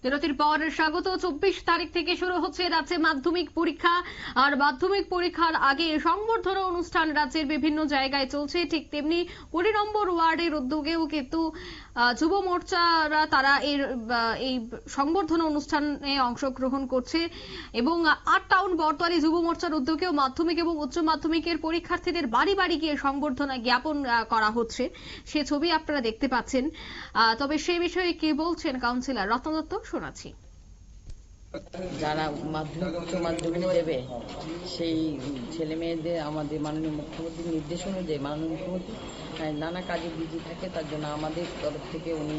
বিরতির পর স্বাগত। 24 তারিখ থেকে শুরু হচ্ছে রাজ্যে মাধ্যমিক পরীক্ষা। আর মাধ্যমিক পরীক্ষার আগে সংবর্ধনা অনুষ্ঠান রাজ্যের বিভিন্ন জায়গায় চলছে। ঠিক তেমনি 20 নম্বর ওয়ার্ডের উদ্যোগেও কিন্তু যুব মোর্চারা তারা এই সংবর্ধনা অনুষ্ঠানে অংশগ্রহণ করছে এবং 8 টাউন বর্তমানে যুব মোর্চার উদ্যোগেও মাধ্যমিক এবং উচ্চ মাধ্যমিকের পরীক্ষার্থীদের বাড়ি বাড়ি গিয়ে সংবর্ধনা জ্ঞাপন করা হচ্ছে। সে ছবি আপনারা দেখতে পাচ্ছেন। তবে সেই বিষয়ে কি বলছেন কাউন্সিলর রত্ন দত্ত, শোনাচ্ছি। যারা মাধ্যমিক উচ্চ মাধ্যমিক দেবে সেই ছেলে মেয়েদের আমাদের মাননীয় মুখ্যমন্ত্রীর নির্দেশ অনুযায়ী মাননীয় মুখ্যমন্ত্রী নানা কাজে বিজি থাকে, তার জন্য আমাদের তরফ থেকে উনি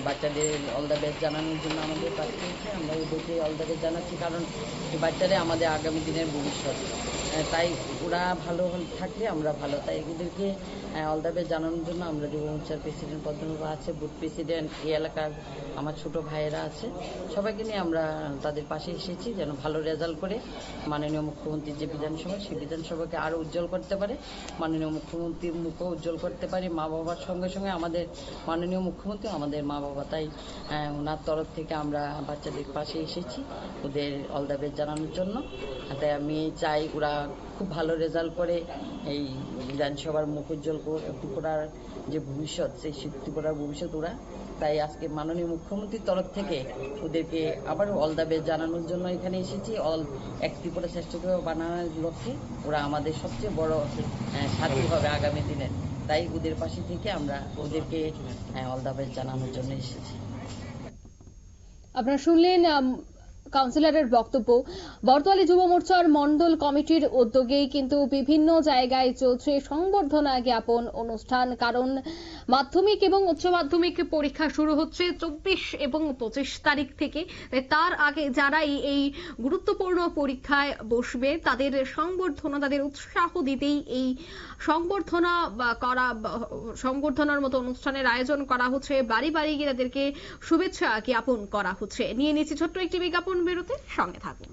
বাচ্চাদের অল দ্য বেস্ট জানানোর জন্য আমাদের পাঠিয়েছে। আমরা ওদেরকে অল দ্য বেস্ট জানাচ্ছি, কারণ বাচ্চারা আমাদের আগামী দিনের ভবিষ্যৎ। তাই ওরা ভালো থাকলে আমরা ভালো, তাই ওদেরকে অল দ্য বেস্ট জানানোর জন্য আমরা যুব মোর্চার প্রেসিডেন্ট পদ্মবাবু আছে, বুথ প্রেসিডেন্ট, এই এলাকার আমার ছোট ভাইয়েরা আছে, সবাইকে নিয়ে আমরা তাদের পাশে এসেছি যেন ভালো রেজাল্ট করে মাননীয় মুখ্যমন্ত্রীর যে বিধানসভা সেই বিধানসভাকে আরও উজ্জ্বল করতে পারে, মাননীয় মুখ্যমন্ত্রীর মুখও উজ্জ্বল করতে পারে। মা বাবার সঙ্গে সঙ্গে আমাদের মাননীয় মুখ্যমন্ত্রী আমাদের মা বাবা, তাই ওনার তরফ থেকে আমরা বাচ্চাদের পাশে এসেছি ওদের অল দ্য বেস্ট জানানোর জন্য। তাই আমি চাই ওরা খুব ভালো রেজাল্ট করে এই বিধানসভার মুখ উজ্জ্বল ত্রিপুরার যে ভবিষ্যৎ সেই ত্রিপুরার ভবিষ্যৎ ওরা। তাই আজকে মাননীয় মুখ্যমন্ত্রীর তরফ থেকে ওদেরকে আবারও অল দ্য বেস্ট জানানোর জন্য এখানে এসেছি। এক ত্রিপুরা শ্রেষ্ঠ বানানোর লক্ষ্যে ওরা আমাদের সবচেয়ে বড় সাথী হবে আগামী দিনে, তাই ওদের পাশে থেকে আমরা ওদেরকে অল দ্য বেস্ট জানানোর জন্য এসেছি। আপনারা শুনলেন কাউন্সিলরের বক্তব্য। বর্তমানে যুব মোর্চার মন্ডল কমিটির উদ্যোগেই কিন্তু বিভিন্ন জায়গায় চলছে সংবর্ধনা জ্ঞাপন অনুষ্ঠান, কারণ মাধ্যমিক এবং উচ্চ মাধ্যমিক পরীক্ষা শুরু হচ্ছে 24 এবং 25 তারিখ থেকে। তার আগে যারা এই গুরুত্বপূর্ণ পরীক্ষায় বসবে তাদের সংবর্ধনা, তাদের উৎসাহ দিতেই এই সংবর্ধনার মতো অনুষ্ঠানের আয়োজন করা হচ্ছে। বাড়ি বাড়ি গিয়ে তাদেরকে শুভেচ্ছা জ্ঞাপন করা হচ্ছে। নিয়ে নিচ্ছি ছোট্ট একটি বিজ্ঞাপন বিরতি, সঙ্গে থাকুন।